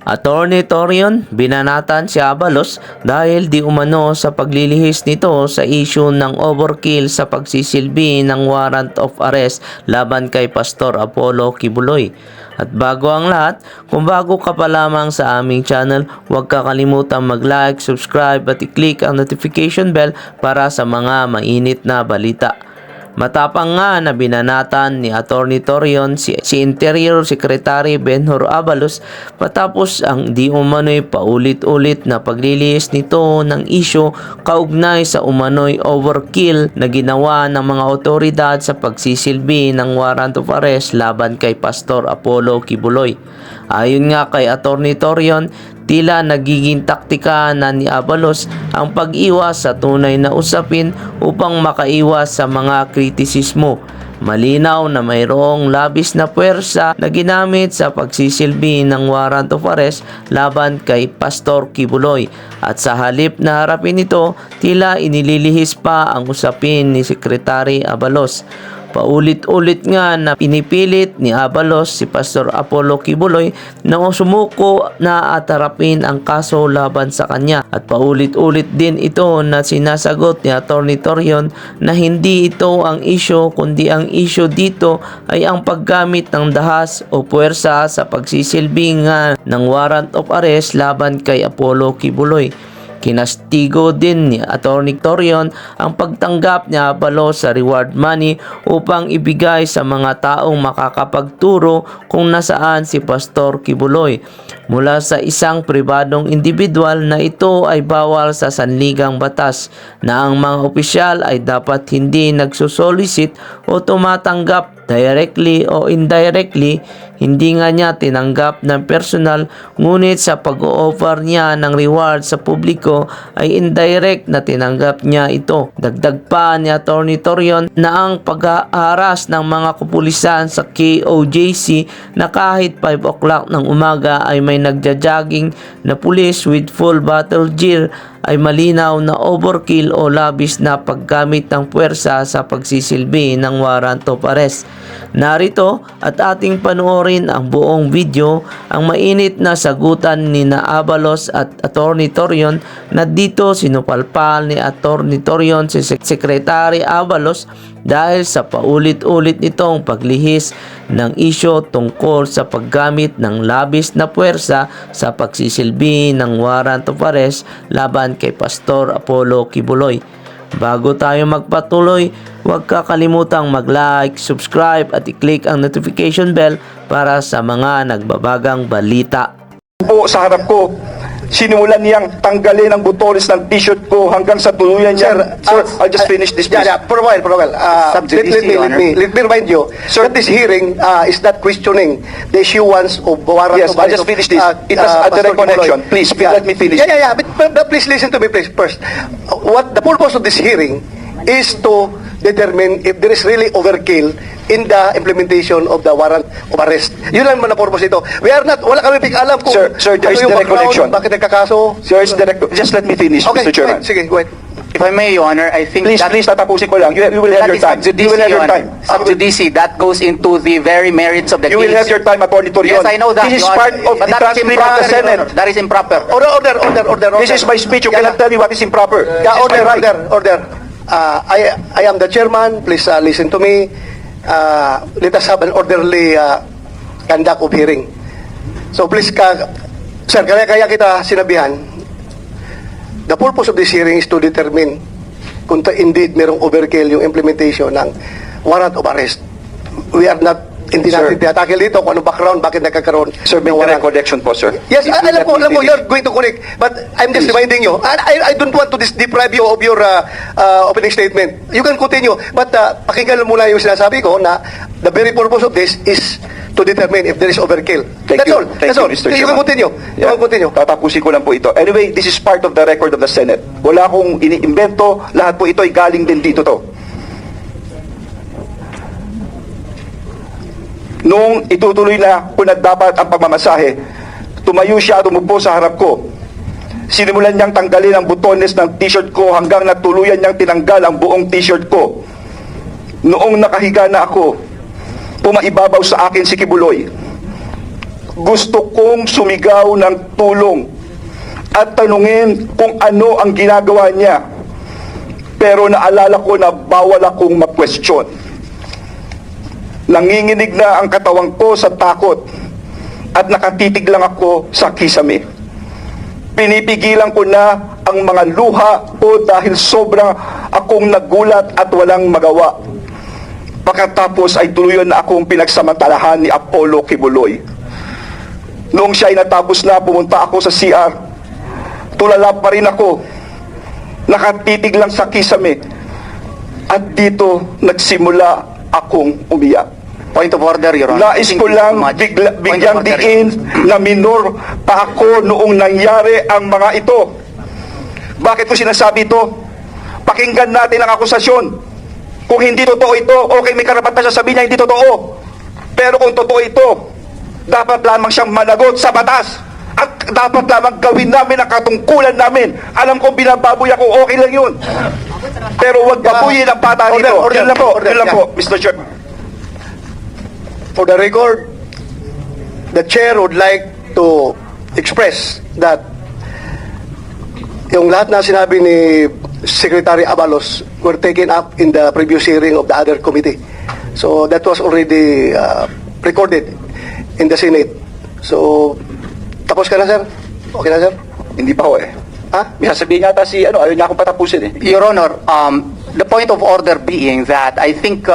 Attorney Torion, binanatan si Abalos dahil di umano sa paglilihis nito sa issue ng overkill sa pagsisilbi ng warrant of arrest laban kay Pastor Apollo Kibuloy. At bago ang lahat, kung bago ka pa lamang sa aming channel, huwag kakalimutan mag-like, subscribe at i-click ang notification bell para sa mga mainit na balita. Matapang nga na binanatan ni Attorney Torion si Interior Secretary Benhur Abalos matapos ang di umano'y paulit-ulit na paglilihis nito ng isyu kaugnay sa umano'y overkill na ginawa ng mga otoridad sa pagsisilbi ng warrant of arrest laban kay Pastor Apollo Kibuloy. Ayon nga kay Attorney Torion, tila nagiging taktika na ni Abalos ang pag-iwas sa tunay na usapin upang makaiwas sa mga kritisismo. Malinaw na mayroong labis na puwersa na ginamit sa pagsisilbi ng warrant of arrest laban kay Pastor Kibuloy at sa halip na harapin ito, tila inililihis pa ang usapin ni Secretary Abalos. Paulit-ulit nga na pinipilit ni Abalos si Pastor Apollo Kibuloy na sumuko na at harapin ang kaso laban sa kanya at paulit-ulit din ito na sinasagot ni Attorney Torion na hindi ito ang issue kundi ang issue dito ay ang paggamit ng dahas o puwersa sa pagsisilbi nga ng warrant of arrest laban kay Apollo Kibuloy. Kinastigo din ni Attorney Torion ang pagtanggap ni Abalos sa reward money upang ibigay sa mga taong makakapagturo kung nasaan si Pastor Kibuloy mula sa isang pribadong individual na ito ay bawal sa sanligang batas na ang mga opisyal ay dapat hindi nagsusolicit o tumatanggap directly o indirectly. Hindi nga niya tinanggap ng personal, ngunit sa pag-o-offer niya ng reward sa publiko ay indirect na tinanggap niya ito. Dagdag pa ni Attorney Torion na ang pag-aaras ng mga kapulisan sa KOJC na kahit 5 o'clock ng umaga ay may nagja-jogging na pulis with full battle gear ay malinaw na overkill o labis na paggamit ng puwersa sa pagsisilbi ng warrant of arrest. Narito at ating panoorin ang buong video, ang mainit na sagutan ni Abalos at Attorney Torion na dito sinupalpal ni Attorney Torion si Secretary Abalos dahil sa paulit-ulit nitong paglihis ng isyo tungkol sa paggamit ng labis na puwersa sa pagsisilbi ng warrant of arrest laban kay Pastor Apollo Kibuloy. Bago tayo magpatuloy, huwag kakalimutang mag-like, subscribe at i-click ang notification bell para sa mga nagbabagang balita. Po sa harap ko, sinimulan niyang tanggalin ang butones ng t-shirt ko hanggang sa tuluyan niya. Sir, I'll just finish this, please. For a while. Let me remind you, sir, that this hearing is not questioning the issuance of warrant. Yes, I'll just finish this. It has a direct connection. Please, let me finish. Yeah. But please listen to me, please, first. What the purpose of this hearing is to determine if there is really overkill in the implementation of the warrant of arrest. Yun lang naman ang purpose ito. Wala kami alam kung Sir, there is direct connection. Bakit nagkakaso? Sir, just let me finish, Okay, Mr. Chairman. sige, go ahead. If I may, Your Honor, I think Please, tatapusin ko lang. You will have your time. You will have your time. Sub judice, that goes into the very merits of the You case. will have your time, Attorney Torion. Yes, I know that, This is Your part Honor. of But the that is transcript of improper, the Your Senate. Honor. That is improper. Order. This is my speech. You cannot tell me what is improper. Yeah, This is my right. order. I am the chairman. Please listen to me. Let us have an orderly conduct of hearing. So please, sir, kaya kita sinabihan, the purpose of this hearing is to determine kung indeed merong overkill yung implementation ng warrant of arrest. We are not, hindi natin tinatakil dito kung ano background, bakit nagkakaroon. Sir, may direct connection po, sir. Yes, Please, alam let me ko, finish. you're going to connect. But I'm just reminding you, I don't want to deprive you of your opening statement. You can continue. But pakinggan mo muna yung sinasabi ko na the very purpose of this is to determine if there is overkill. Thank That's you. all. Thank That's you, all. Mr. You Chairman. can continue. You Yeah. can continue. Tatapusin ko lang po ito. Anyway, this is part of the record of the Senate. Wala akong iniimbento. Lahat po ito ay galing din dito to. Nung itutuloy na kung dapat ang pagmamasahe, tumayo siya at umupo sa harap ko. Sinimulan niyang tanggalin ang butones ng t-shirt ko hanggang natuluyan niyang tinanggal ang buong t-shirt ko. Noong nakahiga na ako, pumaibabaw sa akin si Kibuloy. gusto kong sumigaw ng tulong at tanungin kung ano ang ginagawa niya. Pero naalala ko na bawal akong mag-question. Nanginginig na ang katawang ko sa takot at nakatitig lang ako sa kisame. Pinipigilan ko na ang mga luha ko dahil sobrang akong nagulat at walang magawa. Pagkatapos ay tuluyan na akong pinagsamantalahan ni Apollo Kibuloy. Noong siya ay natapos na, pumunta ako sa CR. Tulala pa rin ako. Nakatitig lang sa kisame. At dito nagsimula akong umiyak. Point of order, Your Honor. Nais ko lang bigyang diin na minor pa ako noong nangyari ang mga ito. Bakit ko sinasabi ito? Pakinggan natin ang akusasyon. Kung hindi totoo ito, okay, may karapatan siya sabihin niya hindi totoo. Pero kung totoo ito, dapat lamang siyang managot sa batas. At dapat lamang gawin namin ang katungkulan namin. Alam ko binababoy ako, okay lang yun. Pero huwag babuyin ang bata nito. Yun lang po, yun lang po, Mr. Chair. For the record, the chair would like to express that yung lahat na sinabi ni Secretary Abalos were taken up in the previous hearing of the other committee. So that was already recorded in the Senate. So, tapos ka na, sir? Okay na, sir? Hindi pa ho eh. Ha? May sasabihin yata si, ayaw niya akong patapusin eh. Your Honor, the point of order being that I think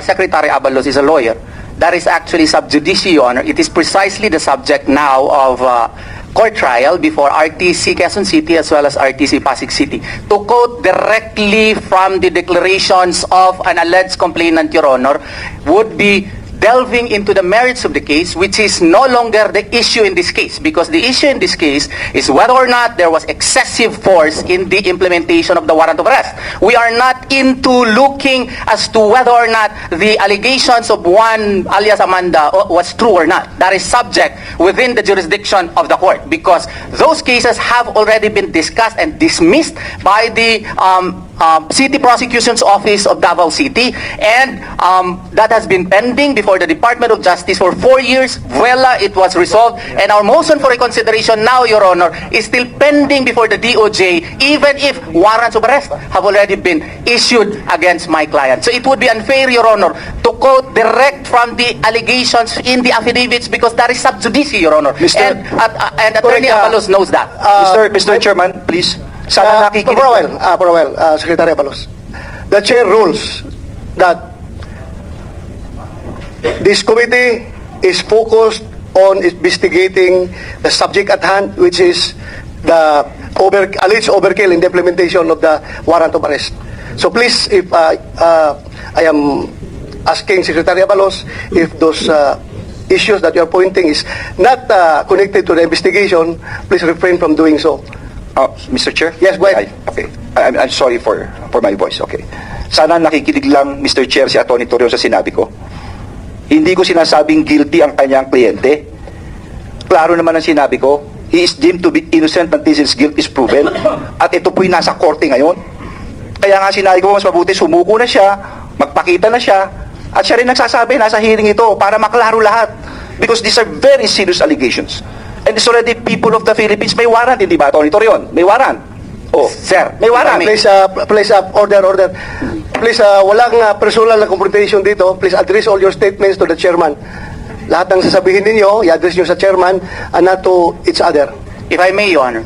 Secretary Abalos is a lawyer. That is actually sub judice, Your Honor. It is precisely the subject now of court trial before RTC Quezon City as well as RTC Pasig City. To quote directly from the declarations of an alleged complainant, Your Honor, would be delving into the merits of the case, which is no longer the issue in this case, because the issue in this case is whether or not there was excessive force in the implementation of the warrant of arrest. We are not into looking as to whether or not the allegations of one alias Amanda was true or not. That is subject within the jurisdiction of the court, because those cases have already been discussed and dismissed by the City Prosecution's Office of Davao City, and that has been pending before the Department of Justice for 4 years. Voila, it was resolved, and our motion for reconsideration now, Your Honor, is still pending before the DOJ, even if warrants of arrest have already been issued against my client. So it would be unfair, Your Honor, to quote direct from the allegations in the affidavits, because that is sub judice, Your Honor. Mr. And Attorney Abalos knows that. Mr. Chairman, please. Sana nakikinig. For a while, Secretary Abalos. The chair rules that this committee is focused on investigating the subject at hand, which is the alleged overkill in the implementation of the warrant of arrest. So please, if I am asking Secretary Abalos if those issues that you are pointing is not connected to the investigation, please refrain from doing so. Mr. Chair? Yes, go ahead. Okay. I'm sorry for my voice. Okay. Sana nakikinig lang, Mr. Chair, si Atty. Torreon sa sinabi ko. Hindi ko sinasabing guilty ang kanyang kliyente. Klaro naman ang sinabi ko. He is deemed to be innocent until his guilt is proven. At ito po'y nasa korte ngayon. Kaya nga sinabi ko, mas mabuti sumuko na siya, magpakita na siya, at siya rin nagsasabi, nasa hearing ito, para maklaro lahat. Because these are very serious allegations. And it's already people of the Philippines, may warrant, hindi ba, Atty. Torreon? May warrant. Oh, Sir, may warrant. Please, order. Please, walang personal na confrontation dito. Please address all your statements to the chairman. Lahat ng sasabihin ninyo, i-address nyo sa chairman and not to each other. If I may, Your Honor.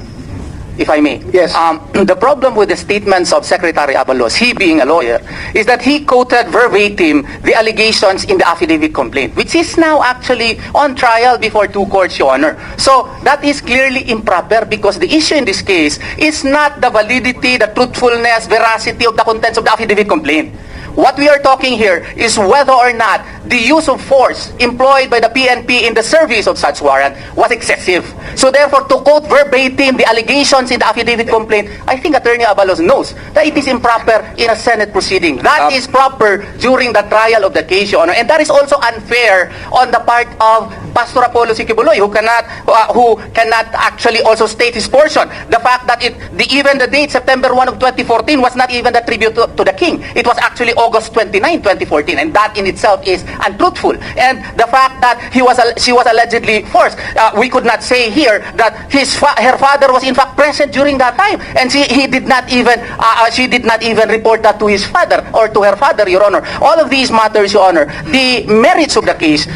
If I may. Yes. The problem with the statements of Secretary Abalos, he being a lawyer, is that he quoted verbatim the allegations in the affidavit complaint, which is now actually on trial before 2 courts, Your Honor. So that is clearly improper, because the issue in this case is not the validity, the truthfulness, veracity of the contents of the affidavit complaint. What we are talking here is whether or not the use of force employed by the PNP in the service of such warrant was excessive. So therefore, to quote verbatim the allegations in the affidavit complaint, I think Attorney Abalos knows that it is improper in a Senate proceeding. That is proper during the trial of the case, Your Honor. And that is also unfair on the part of Pastor Apollo Sikibuloy, who cannot actually also state his portion. The fact that even the date September 1 of 2014 was not even a tribute to the king. It was actually August 29, 2014, and that in itself is untruthful. And the fact that she was allegedly forced, we could not say here that her father was in fact present during that time, and she did not even report that to his father or to her father, Your Honor. All of these matters, Your Honor, the merits of the case,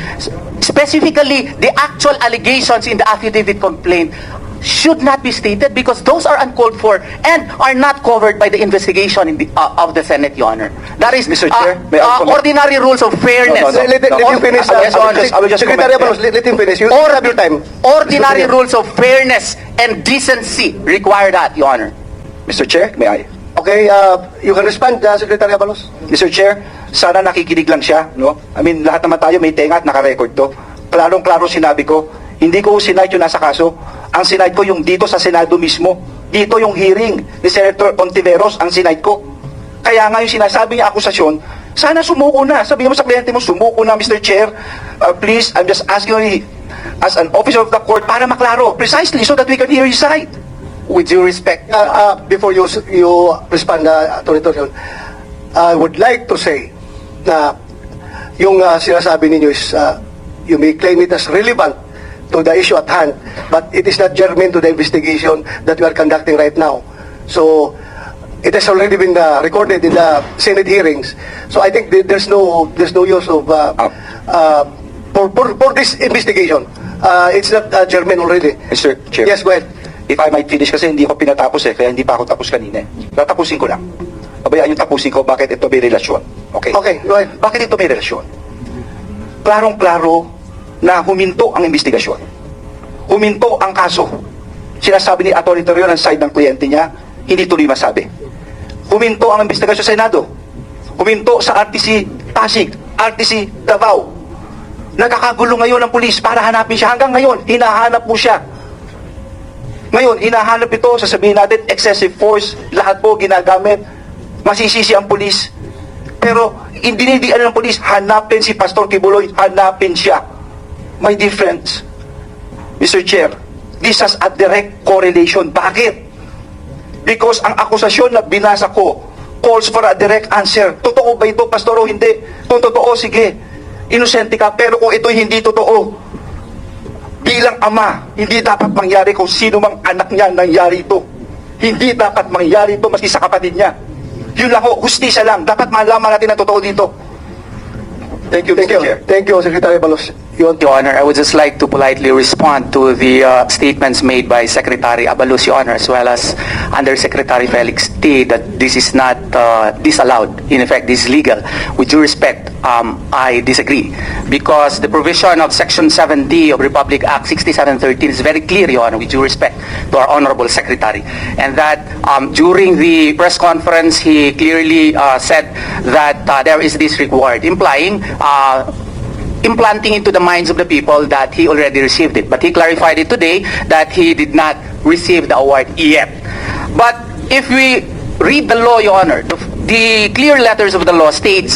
specifically the actual allegations in the affidavit complaint, should not be stated because those are uncalled for and are not covered by the investigation of the Senate, Your Honor. That is, Mr. Chair, may I comment? ordinary rules of fairness. No. Let him finish. Yes, Your Honor. I will just Secretary comment. Abalos, let him finish. You have your time. Ordinary rules of fairness and decency require that, Your Honor. Mr. Chair, may I? Okay, you can respond, Secretary Abalos. Mr. Chair, sana nakikinig lang siya, no? I mean, lahat naman tayo may tenga at nakarecord to. Klarong-klaro sinabi ko, hindi ko sinight yung nasa kaso. Ang sinight ko yung dito sa Senado mismo. Dito yung hearing ni Senator Ontiveros ang sinight ko. Kaya nga yung sinasabi niya akusasyon, sana sumuko na. Sabihin mo sa kliyente mo, sumuko na, Mr. Chair. Please, I'm just asking you as an officer of the court para maklaro, precisely so that we can hear his side. With due respect, Before you respond, Attorney Torion, I would like to say na yung sinasabi ninyo is you may claim it as relevant to the issue at hand, but it is not germane to the investigation that we are conducting right now. So, it has already been recorded in the Senate hearings. So, I think there's no use of for this investigation. It's not germane already. Mr. Chair. Yes, go ahead. If I might finish kasi hindi ko pinatapos kaya hindi pa ako tapos kanina. Tatapusin ko lang. Pabayaan yung tapusin ko, bakit ito may relasyon. Okay? Okay, go ahead. Bakit ito may relasyon? Klarong-klaro na huminto ang investigasyon. Huminto ang kaso. Sinasabi ni Atty. Torion ang side ng kliyente niya, hindi tuloy masabi. Huminto ang investigasyon sa Senado. Huminto sa RTC Pasig, RTC Davao. Nagkakagulo ngayon ng pulis para hanapin siya. Hanggang ngayon, hinahanap po siya. Ngayon, hinahanap ito, sasabihin natin, excessive force, lahat po ginagamit, masisisi ang pulis. Pero, dinidian ng pulis, hanapin si Pastor Kibuloy, hanapin siya. May difference. Mr. Chair, this has a direct correlation. Bakit? Because ang akusasyon na binasa ko calls for a direct answer. Totoo ba ito, Pastor, o hindi? Kung totoo, sige. Inosente ka, pero kung ito'y hindi totoo, bilang ama, hindi dapat mangyari kung sino mang anak niya nangyari ito. Hindi dapat mangyari ito maski sa kapatid niya. Yun lang ho, hustisya lang. Dapat malaman natin ang totoo dito. Thank you, Mr. Chair. Thank you, Secretary Abalos. Your Honor, I would just like to politely respond to the statements made by Secretary Abalos, Your Honor, as well as Undersecretary Felix T. that this is not disallowed. In effect, this is legal. With due respect, I disagree. Because the provision of Section 7D of Republic Act 6713 is very clear, Your Honor, with due respect to our Honorable Secretary. And that during the press conference, he clearly said that there is this reward, implanting into the minds of the people that he already received it. But he clarified it today that he did not receive the award yet. But if we read the law, Your Honor, the clear letters of the law state,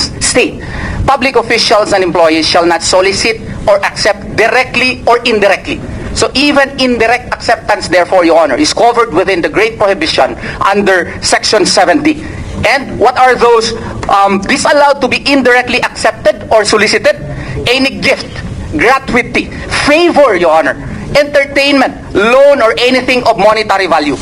public officials and employees shall not solicit or accept directly or indirectly. So even indirect acceptance, therefore, Your Honor, is covered within the great prohibition under Section 70. And what are those disallowed to be indirectly accepted or solicited? Any gift, gratuity, favor, Your Honor, entertainment, loan, or anything of monetary value.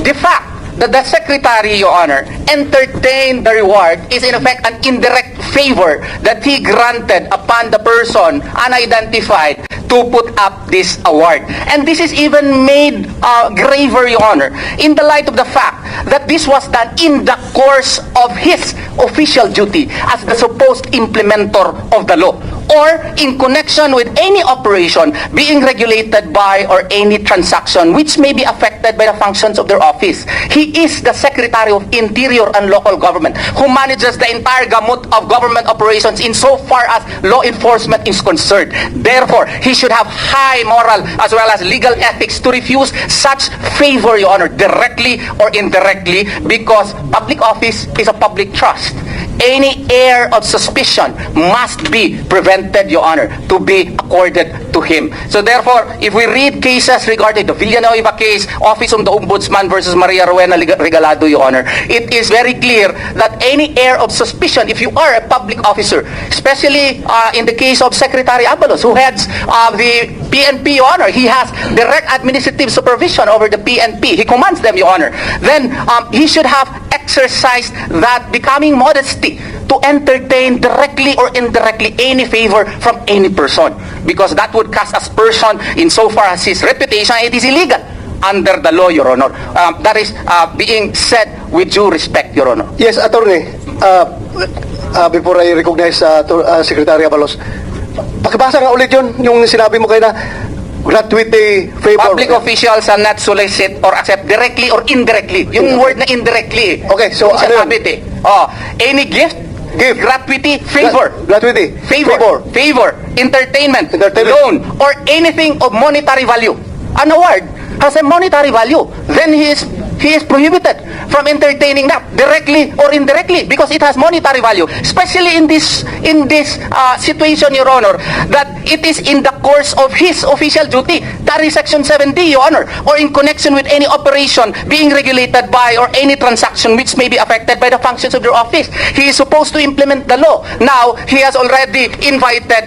The fact that the Secretary, Your Honor, entertained the reward is in effect an indirect favor that he granted upon the person unidentified to put up this award. And this is even made graver, Your Honor, in the light of the fact that this was done in the course of his official duty as the supposed implementer of the law, or in connection with any operation being regulated by or any transaction which may be affected by the functions of their office. He is the Secretary of Interior and Local Government who manages the entire gamut of government operations insofar as law enforcement is concerned. Therefore, he should have high moral as well as legal ethics to refuse such favor, Your Honor, directly or indirectly, because public office is a public trust. Any air of suspicion must be prevented, Your Honor, to be accorded to him. So therefore, if we read cases regarding the Villanueva case, Office of the Ombudsman versus Maria Rowena Regalado, Your Honor, it is very clear that any air of suspicion, if you are a public officer, especially in the case of Secretary Abalos, who heads the PNP, Your Honor, he has direct administrative supervision over the PNP. He commands them, Your Honor. Then he should have exercised that becoming modesty to entertain directly or indirectly any favor from any person, because that would cast aspersion insofar as his reputation, it is illegal under the law, Your Honor. That is being said with due respect, Your Honor. Yes, Attorney. Before I recognize Secretary Abalos, pakibasa nga ulit yun, yung sinabi mo kayo na gratuity favor. Public officials shall not solicit or accept directly or indirectly. Yung word na indirectly. Okay, so Yung ano yun? sabit any gift, gratuity, favor. Gratuity. Favor, entertainment, Entertainment. loan, or anything of monetary value. An award has a monetary value. Then he is prohibited from entertaining that directly or indirectly because it has monetary value. Especially in this situation, Your Honor, that it is in the course of his official duty. That is Section 70, Your Honor, or in connection with any operation being regulated by or any transaction which may be affected by the functions of their office. He is supposed to implement the law. Now, he has already invited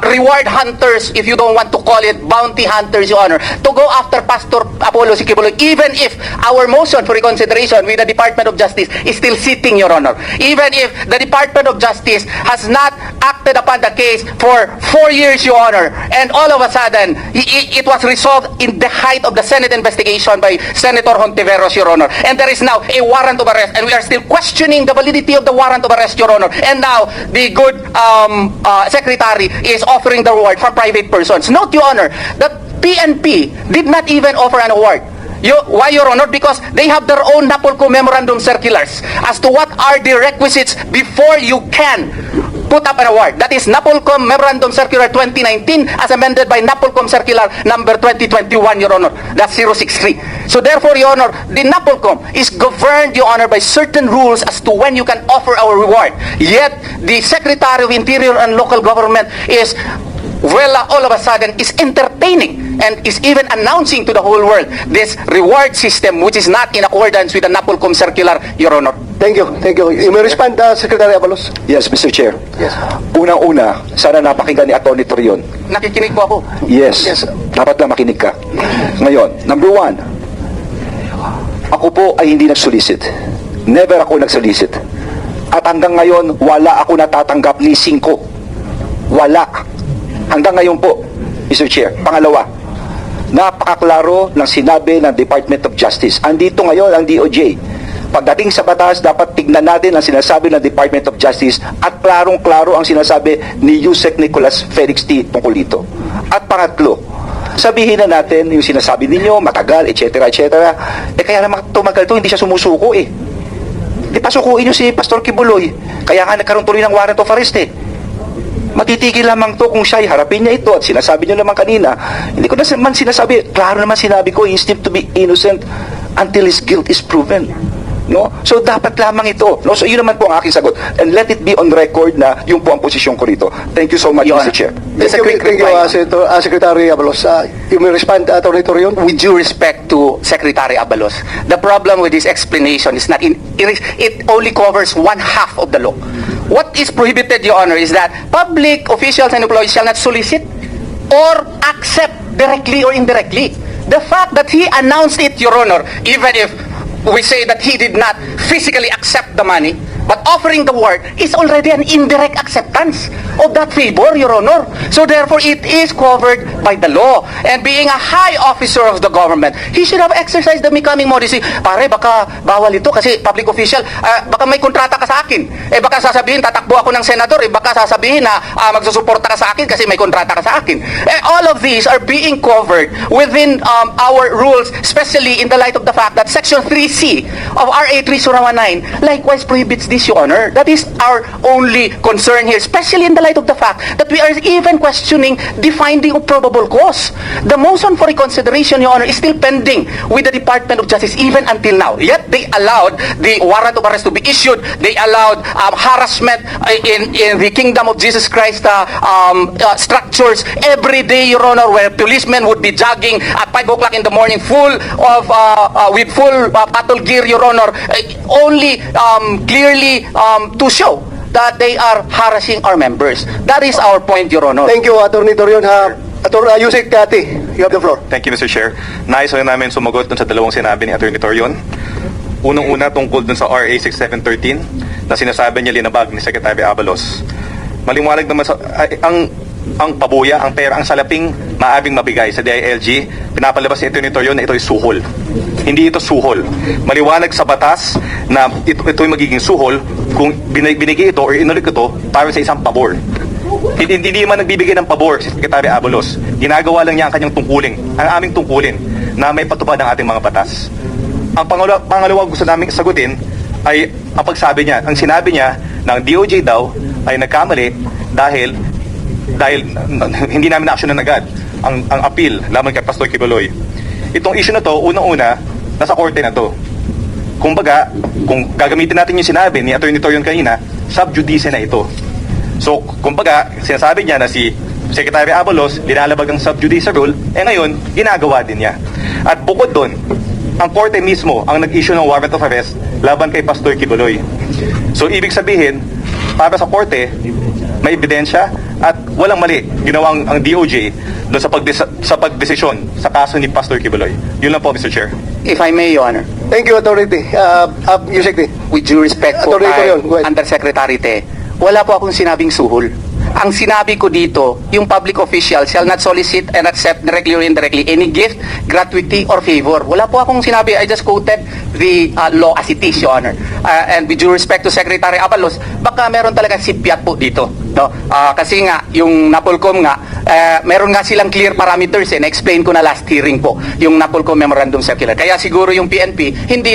reward hunters, if you don't want to call it bounty hunters, Your Honor, to go after Pastor Apollo Siquiboloy, even if our motion for reconsideration with the Department of Justice is still sitting, Your Honor. Even if the Department of Justice has not acted upon the case for 4 years, Your Honor, and all of a sudden, it was resolved in the height of the Senate investigation by Senator Hontiveros, Your Honor. And there is now a warrant of arrest, and we are still questioning the validity of the warrant of arrest, Your Honor. And now, the good Secretary is offering the reward for private persons. Note, Your Honor, that PNP did not even offer an award. Why, Your Honor? Because they have their own NAPOLCO memorandum circulars as to what are the requisites before you can put up an award. That is NAPOLCO Memorandum Circular 2019 as amended by NAPOLCOM Circular number 2021, Your Honor. That's 063. So therefore, Your Honor, the NAPOLCOM is governed, Your Honor, by certain rules as to when you can offer our reward. Yet, the Secretary of Interior and Local Government is all of a sudden is entertaining and is even announcing to the whole world this reward system which is not in accordance with the NAPOLCOM circular, Your Honor. Thank you. You may respond, Secretary Abalos. Yes, Mr. Chair. Yes. Unang-una, sana napakinggan ni Atty. Torion. Nakikinig po ako. Yes, Yes. dapat lang makinig ka. Ngayon, number 1, ako po ay hindi nag-solicit. Never ako nag-solicit. At hanggang ngayon, wala ako natatanggap leasing ko. Wala. Hanggang ngayon po, Mr. Chair. Pangalawa, napakaklaro ng sinabi ng Department of Justice. Andito ngayon ang DOJ. Pagdating sa batas, dapat tignan natin ang sinasabi ng Department of Justice at klarong-klaro ang sinasabi ni Yusek Nicolas Felix T. tungkol dito. At pangatlo, sabihin na natin yung sinasabi ninyo, matagal, etc. Kaya naman tumagal to, hindi siya sumusuko eh. Di pa sukuin nyo si Pastor Kibuloy. Kaya nga nagkaroon tuloy ng warrant of arrest eh. Matitigil lamang to kung siya'y harapin niya ito at sinasabi niyo naman kanina, hindi ko naman sinasabi, klaro naman sinabi ko, he is deemed to be innocent until his guilt is proven. No? So dapat lamang ito. No? So yun naman po ang aking sagot. And let it be on record na yung po ang posisyon ko rito. Thank you so much, Mr. Chair. Just a quick Thank you, reply. Secretary Abalos. You may respond, Atty. Torion. With due respect to Secretary Abalos, the problem with this explanation is not it only covers one half of the law. What is prohibited, Your Honor, is that public officials and employees shall not solicit or accept directly or indirectly. The fact that he announced it, Your Honor, even if we say that he did not physically accept the money, but offering the word is already an indirect acceptance of that favor, Your Honor. So therefore, it is covered by the law. And being a high officer of the government, he should have exercised the becoming modesty. Pare, baka bawal ito kasi public official, baka may kontrata ka sa akin. Baka sasabihin, tatakbo ako ng senador. Baka sasabihin na magsusuporta ka sa akin kasi may kontrata ka sa akin. All of these are being covered within our rules, especially in the light of the fact that Section 3C of RA 3019 likewise prohibits this, Your Honor. That is our only concern here, especially in the light of the fact that we are even questioning the finding of probable cause. The motion for reconsideration, Your Honor, is still pending with the Department of Justice even until now. Yet they allowed the warrant of arrest to be issued. They allowed harassment in the Kingdom of Jesus Christ structures every day, Your Honor, where policemen would be jogging at 5 o'clock in the morning with full battle gear, Your Honor, only clearly to show that they are harassing our members. That is our point, Your Honor. Thank you, Attorney Torion. Attorney Yusek Kati, you have the floor. Thank you, Mr. Chair. Nais lang namin sumagot dun sa dalawang sinabi ni Atty. Torion. Unang-una tungkol dun sa RA 6713 na sinasabi niya linabag ni Secretary Abalos. Maliwanag naman ang pabuya, ang pera, ang salaping maabing mabigay sa DILG, pinapalabas ni Atty. Torion na ito ay suhol. Hindi ito suhol. Maliwanag sa batas na ito ay magiging suhol kung binigay ito o inulit ito para sa isang pabor. Hindi man nagbibigay ng pabor si Secretary Abalos. Ginagawa lang niya ang kanyang tungkulin, ang aming tungkulin na may patupad ng ating mga batas. Ang pangalawa gusto namin sagutin ay ang pagsabi niya, ang sinabi niya ng DOJ daw ay nagkamali dahil hindi namin na-actionan agad ang appeal laban kay Pastor Kibuloy. Itong issue na to, unang-una, nasa korte na to. Kumbaga, kung gagamitin natin yung sinabi ni Atty. Torion kanina, sub judice na ito. So, kumbaga, sinasabi niya na si Secretary Abalos, linalabag ang sub judice rule, ngayon, ginagawa din niya. At bukod doon, ang korte mismo ang nag-issue ng warrant of arrest laban kay Pastor Kibuloy. So, ibig sabihin, para sa korte, may ebidensya at walang mali ginawang ang DOJ doon sa pagdesisyon sa kaso ni Pastor Kibuloy. Yun lang po, Mr. Chair. If I may, Your Honor. Thank you, Attorney Yusek. With due respect po Attorney kay Torion, go ahead. Undersecretary Te, wala po akong sinabing suhol. Ang sinabi ko dito, yung public official shall not solicit and accept directly or indirectly any gift, gratuity, or favor. Wala po akong sinabi. I just quoted the law as it is, Your Honor. And with due respect to Secretary Abalos, baka meron talaga sipiat po dito. No? Kasi nga, yung NAPOLCOM nga, meron nga silang clear parameters na-explain ko na last hearing po, yung NAPOLCOM Memorandum Circular. Kaya siguro yung PNP, hindi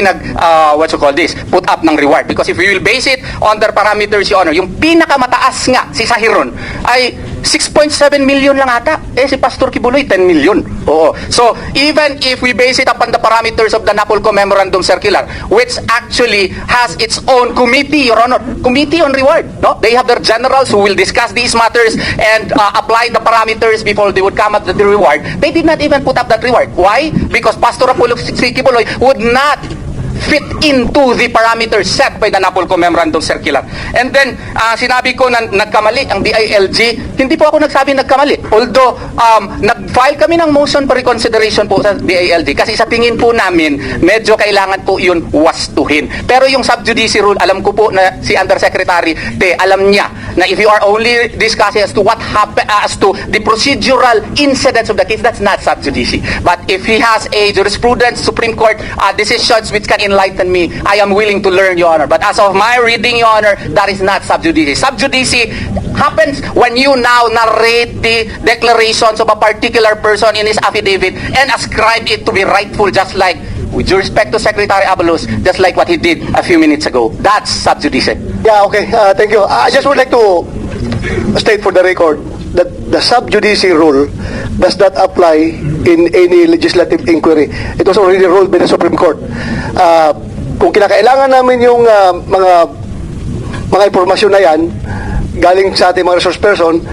put up ng reward. Because if we will base it on their parameters, Your Honor, yung pinakamataas nga, si Sahiron, ay 6.7 million lang ata. Si Pastor Kibuloy, 10 million. Oo. So, even if we base it upon the parameters of the NAPOLCOM Memorandum Circular, which actually has its own committee, Your Honor, committee on reward. No? They have their generals who will discuss these matters and apply the parameters before they would come up with the reward. They did not even put up that reward. Why? Because Pastor Kibuloy would not fit into the parameters set by the NAPOLCOM Memorandum Circular. And then, sinabi ko na nagkamali ang DILG. Hindi po ako nagsabi nagkamali. Although, nag-file kami ng motion for reconsideration po sa DILG kasi sa tingin po namin, medyo kailangan po yun wastuhin. Pero yung sub judice rule, alam ko po na si Undersecretary Te, alam niya na if you are only discussing as to what happened, as to the procedural incidents of the case, that's not sub judice. But if he has a jurisprudence, Supreme Court decisions which can enlighten me, I am willing to learn, Your Honor. But as of my reading, Your Honor, that is not sub judice. Sub judice happens when you now narrate the declarations of a particular person in his affidavit and ascribe it to be rightful, just like, with due respect to Secretary Abalos, just like what he did a few minutes ago. That's sub judice. Yeah, okay. Thank you. I just would like to state for the record that the sub judice rule does not apply in any legislative inquiry. It was already ruled by the Supreme Court. Kung kinakailangan namin yung mga informasyon na yan galing sa ating mga resource person,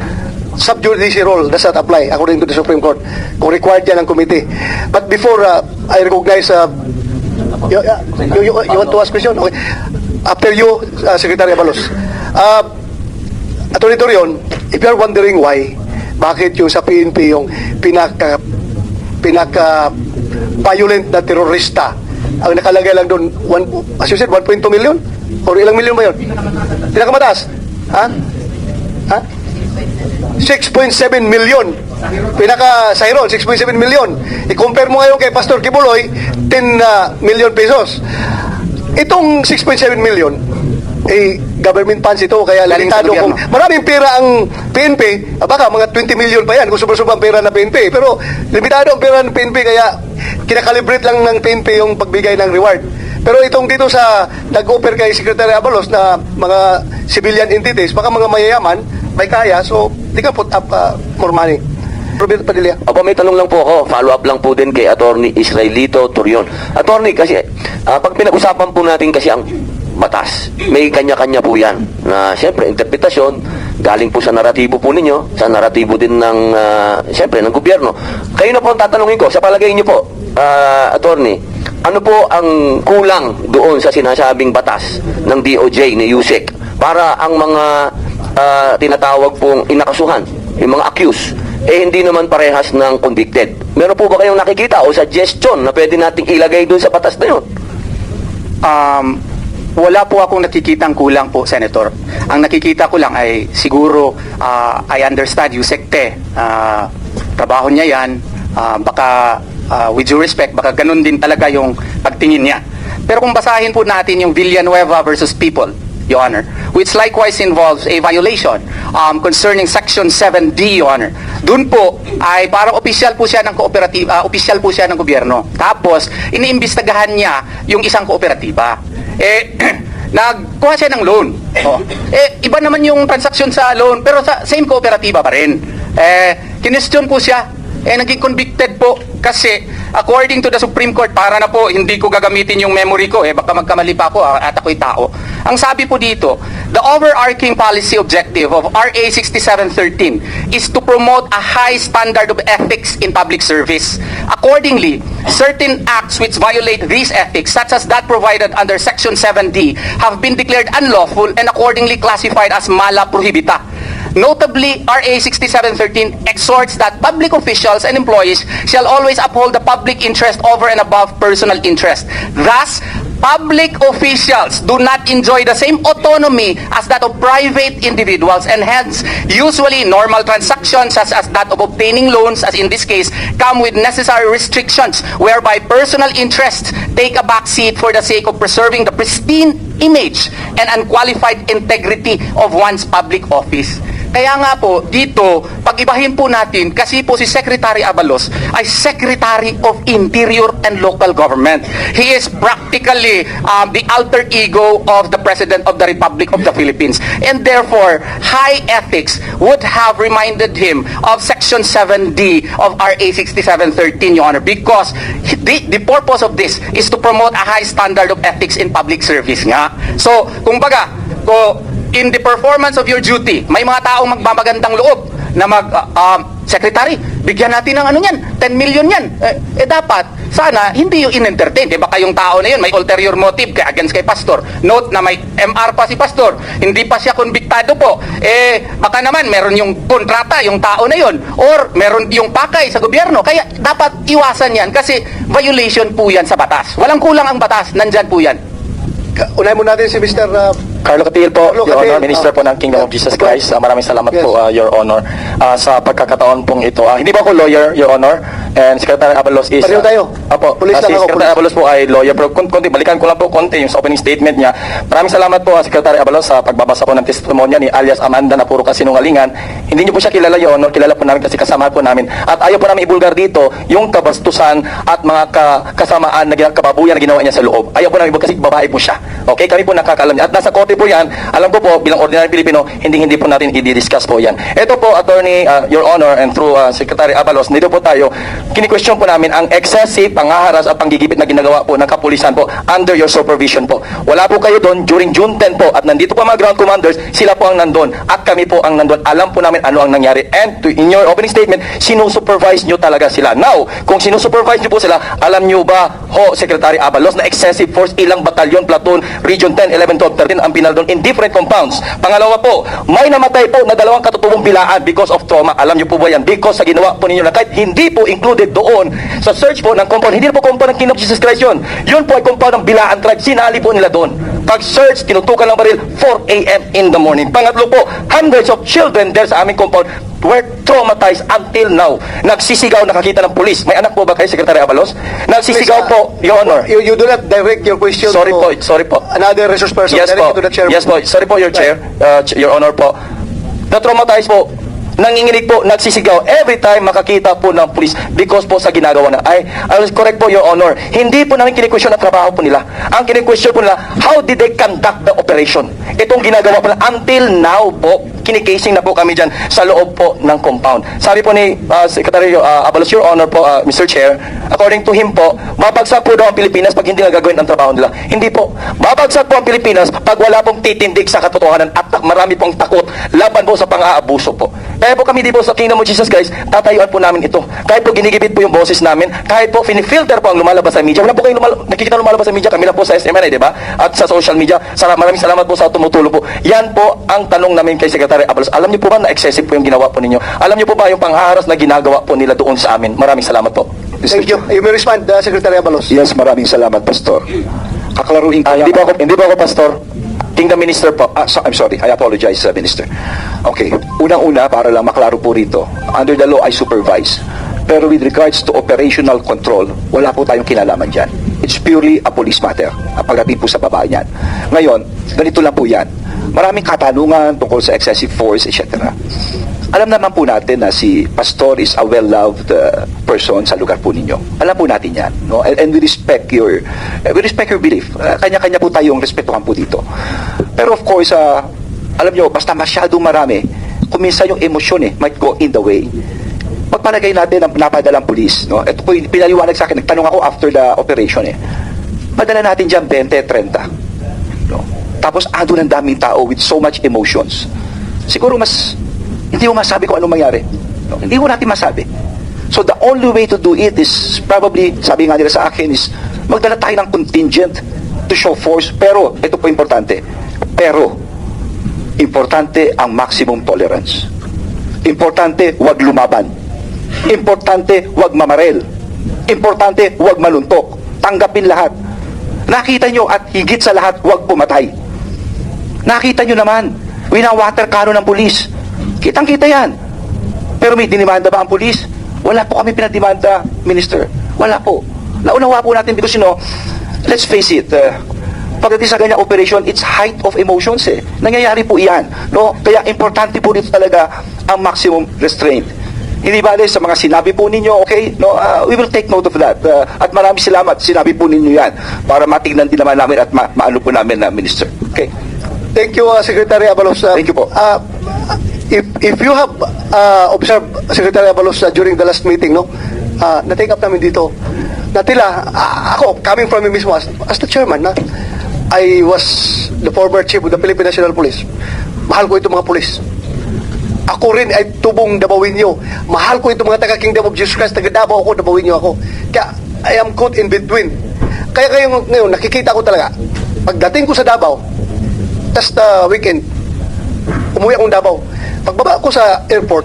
sub judice rule does not apply according to the Supreme Court. Kung required yan ng committee. But before I recognize you want to ask question? Okay. After you, Secretary Abalos. Attorney Torion, if you are wondering why, bakit yung sa PNP yung pinaka-violent na terorista, ang nakalagay lang doon, as you said, 1.2 million? Or ilang million ba yun? Pinakamataas? Ha? 6.7 million. Pinaka-Sayron, 6.7 million. I-compare mo ngayon kay Pastor Kibuloy, 10 million pesos. Itong 6.7 million, government funds ito, kaya limitado kung maraming pera ang PNP, baka mga 20 million pa yan kung sobra-sobra ang pera ng PNP, pero limitado ang pera ng PNP, kaya kinakalibrate lang ng PNP yung pagbigay ng reward. Pero itong dito sa nag-offer kay Secretary Abalos na mga civilian entities, baka mga mayayaman, may kaya, so they can put up more money. Robert Padilla. Opo, may tanong lang po ako. Follow up lang po din kay Attorney Israelito Torion. Attorney, kasi pag pinag-usapan po natin kasi ang batas, may kanya-kanya po yan. Na siyempre, interpretasyon, galing po sa naratibo po ninyo, sa naratibo din ng, siyempre, ng gobyerno. Kayo na po ang tatanungin ko, sa palagay niyo po, Attorney, ano po ang kulang doon sa sinasabing batas ng DOJ, ni USEC, para ang mga tinatawag pong inakasuhan, yung mga accused, hindi naman parehas ng convicted. Meron po ba kayong nakikita o suggestion na pwede nating ilagay doon sa batas na yun? Wala po akong nakikitang kulang po, Senator. Ang nakikita ko lang ay siguro, I understand Yusekte, trabaho niya yan, baka with due respect, baka ganun din talaga yung pagtingin niya. Pero kung basahin po natin yung Villanueva versus People, Your Honor, which likewise involves a violation concerning Section 7D, Your Honor. Doon po ay parang opisyal po siya ng opisyal po siya ng gobyerno. Tapos iniimbestagahan niya yung isang kooperatiba. Nagkuha siya ng loan. Iba naman yung transaksyon sa loan, pero sa same kooperatiba pa rin. Kinestyon po siya. Naging convicted po kasi according to the Supreme Court, para na po hindi ko gagamitin yung memory ko, baka magkamali pa ako at ako'y tao. Ang sabi po dito, the overarching policy objective of RA 6713 is to promote a high standard of ethics in public service. Accordingly, certain acts which violate these ethics, such as that provided under Section 7D, have been declared unlawful and accordingly classified as mala prohibita. Notably, RA 6713 exhorts that public officials and employees shall always uphold the public interest over and above personal interest. Thus, public officials do not enjoy the same autonomy as that of private individuals, and hence, usually normal transactions such as that of obtaining loans, as in this case, come with necessary restrictions whereby personal interests take a backseat for the sake of preserving the pristine image and unqualified integrity of one's public office. Kaya nga po, dito, pag-ibahin po natin, kasi po si Secretary Abalos ay Secretary of Interior and Local Government. He is practically the alter ego of the President of the Republic of the Philippines. And therefore, high ethics would have reminded him of Section 7D of RA 6713, Your Honor, because the purpose of this is to promote a high standard of ethics in public service nga. So, kumbaga, in the performance of your duty, may mga taong magmamagandang loob na Secretary, bigyan natin ng ano yan, 10 million yan. Dapat, sana, hindi yung in-entertain. Baka yung tao na yun, may ulterior motive against kay Pastor. Note na may MR pa si Pastor. Hindi pa siya konbiktado po. Baka naman, meron yung kontrata, yung tao na yun. Or, meron yung pakay sa gobyerno. Kaya, dapat iwasan yan kasi violation po yan sa batas. Walang kulang ang batas, nandyan po yan. Unahin mo natin si Mr. Carlo Catil po, Carlo Your Catil. Honor, Minister po ng Kingdom of Jesus Christ. Maraming salamat Yes. po, Your Honor, sa pagkakataon pong ito. Hindi po ako lawyer, Your Honor, and Secretary Abalos is... Pareho tayo. Opo, Police lang si ako, Secretary police. Abalos po ay lawyer, pero konti, balikan ko lang po konti yung sa opening statement niya. Maraming salamat po, Secretary Abalos, sa pagbabasa po ng testimonya ni alias Amanda na puro kasinungalingan. Hindi niyo po siya kilala, Your Honor, kilala po namin kasi kasama po namin. At ayaw po namin ibulgar dito yung kabastusan at mga kasamaan na kababuyan na ginawa niya sa loob. Ayaw po namin ibulgar kasi babae po siya. Okay, kami po nakakaalam niya. At nasa korte po yan, alam ko po, bilang ordinary Pilipino, hindi po natin i-discuss po yan. Ito po, Attorney, Your Honor, and through Secretary Abalos, dito po tayo, kini-question po namin ang excessive pangaharas at panggigipit na ginagawa po ng kapulisan po under your supervision po. Wala po kayo doon during June 10 po at nandito po mga ground commanders, sila po ang nandun at kami po ang nandun. Alam po namin ano ang nangyari. And in your opening statement, sinusupervise nyo talaga sila. Now, kung sinusupervise nyo po sila, alam nyo ba, Secretary Abalos, na excessive force, ilang batalyon, platoon, Region 10, 11, 12, 13 ang pinal doon in different compounds. Pangalawa po, may namatay po na 2 katutubong bilaan because of trauma. Alam niyo po ba yan? Because sa ginawa po ninyo na kahit hindi po included doon sa search po ng compound, hindi po compound ng Kingdom of Jesus Christ yun. Yun po ay compound ng bilaan tribe. Sinali po nila doon. Pag-search, tinutukan ng baril 4 a.m. in the morning. Pangatlo po, hundreds of children there sa aming compound were traumatized until now. Nagsisigaw, nakakita ng pulis. May anak po ba kayo, Secretary Abalos? Nagsisigaw po, Your Honor. You do not direct your question Sorry to po. another resource person. Yes Direct po. it to the chairman. Yes po. Sorry po, Your Chair. Your Honor po. Na-traumatize po. Nanginginig po, nagsisigaw every time makakita po ng pulis because po sa ginagawa na. I was correct po, Your Honor. Hindi po namin kini-question ang trabaho po nila. Ang kini-question po nila, how did they conduct the operation? Itong ginagawa po nila until now po, kinikasing na po kami dyan sa loob po ng compound. Sabi po ni Secretary Abalos, Your Honor po, Mr. Chair, according to him po, babagsak po daw ang Pilipinas pag hindi nagagawin ang trabaho nila. Hindi po. Babagsak po ang Pilipinas pag wala pong titindig sa katotohanan at marami pong takot laban po sa pang-aabuso po. Kaya po kami di po sa Kingdom of Jesus Christ, tatayuan po namin ito. Kahit po ginigibit po yung boses namin, kahit po finifilter po ang lumalabas sa media. Wala po kayong nakikita lumalabas sa media, kami lang po sa SMNI, di ba? At sa social media. Maraming salamat po sa tumutulong po. Yan po ang tanong namin kay Secretary Abalos. Alam niyo po ba na excessive po yung ginawa po ninyo? Alam niyo po ba yung panghaharas na ginagawa po nila doon sa amin? Maraming salamat po. Thank you. You may respond, Secretary Abalos. Yes, maraming salamat, Pastor. Kaklaruhin ko Hindi po ako pastor. Kingdom Minister po. I'm sorry, I apologize, Minister. Okay, unang-una, para lang maklaro po rito, under the law, I supervise. Pero with regards to operational control, wala po tayong kinalaman dyan. It's purely a police matter, pagdating po sa babae niyan. Ngayon, ganito lang po yan. Maraming katanungan tungkol sa excessive force, etc. Alam naman po natin na si Pastor is a well-loved person sa lugar po ninyo. Alam po natin yan. No? And we respect your belief. Kanya-kanya po tayong respetuhan po dito. Pero of course, alam nyo, basta masyadong marami, kuminsan yung emosyon might go in the way. Pagpalagay natin ang napadalang pulis, no? Ito po yung pinaliwanag sa akin, nagtanong ako after the operation Madala natin dyan 20, 30. No? Tapos ando ng daming tao with so much emotions. Siguro hindi mo masabi kung anong mangyari. No? Hindi mo natin masabi. So the only way to do it is probably, sabi nga nila sa akin, is magdala tayo ng contingent to show force. Pero, ito po importante. Importante ang maximum tolerance. Importante, huwag lumaban. Importante, huwag mamarel. Importante, huwag maluntok. Tanggapin lahat. Nakita nyo at higit sa lahat, huwag pumatay. Nakita nyo naman, winawater cannon ng pulis. Kitang-kita yan. Pero may dinimanda ba ang pulis? Wala po kami pinadimanda, Minister. Wala po. Naunawa po natin because let's face it, pagdating sa ganyang operation, it's height of emotions Nangyayari po yan. No? Kaya importante po dito talaga ang maximum restraint. Hindi bale sa mga sinabi po ninyo, okay? No, we will take note of that. At maraming salamat, sinabi po ninyo yan para matignan din naman namin at maano po namin na Minister. Okay? Thank you, Secretary Abalos. Thank you po. If you have observed, Secretary Abalos, during the last meeting, na-take up namin dito, na tila, ako, coming from me mismo, as the chairman, I was the former chief of the Philippine National Police. Mahal ko itong mga police. Ako rin ay tubong Dabawinyo. Mahal ko itong mga taga-Kingdom of Jesus Christ, taga-Davao ako, Dabawinyo ako. Kaya, I am caught in between. Kaya ngayon, nakikita ko talaga, pagdating ko sa Davao, tas the weekend, umuwi akong Davao. Pagbaba ko sa airport,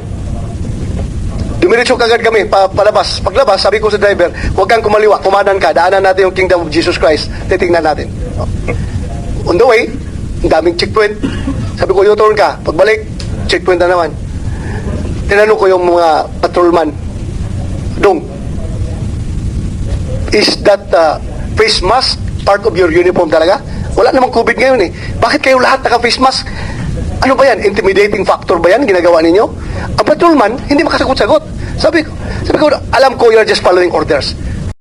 dumiretso kagad kami, palabas. Paglabas, sabi ko sa driver, huwag kang kumaliwa, kumanan ka, daanan natin yung Kingdom of Jesus Christ, titingnan natin. On the way, ang daming checkpoint. Sabi ko, U-turn ka. Pagbalik, checkpoint na naman. Tinanong ko yung mga patrolman, Dong, is that face mask part of your uniform talaga? Wala namang COVID ngayon Bakit kayo lahat naka-face mask? Ano ba yan? Intimidating factor ba yan? Ginagawa ninyo? Ang patrolman, hindi makasagot-sagot. Sabi ko, alam ko you're just following orders.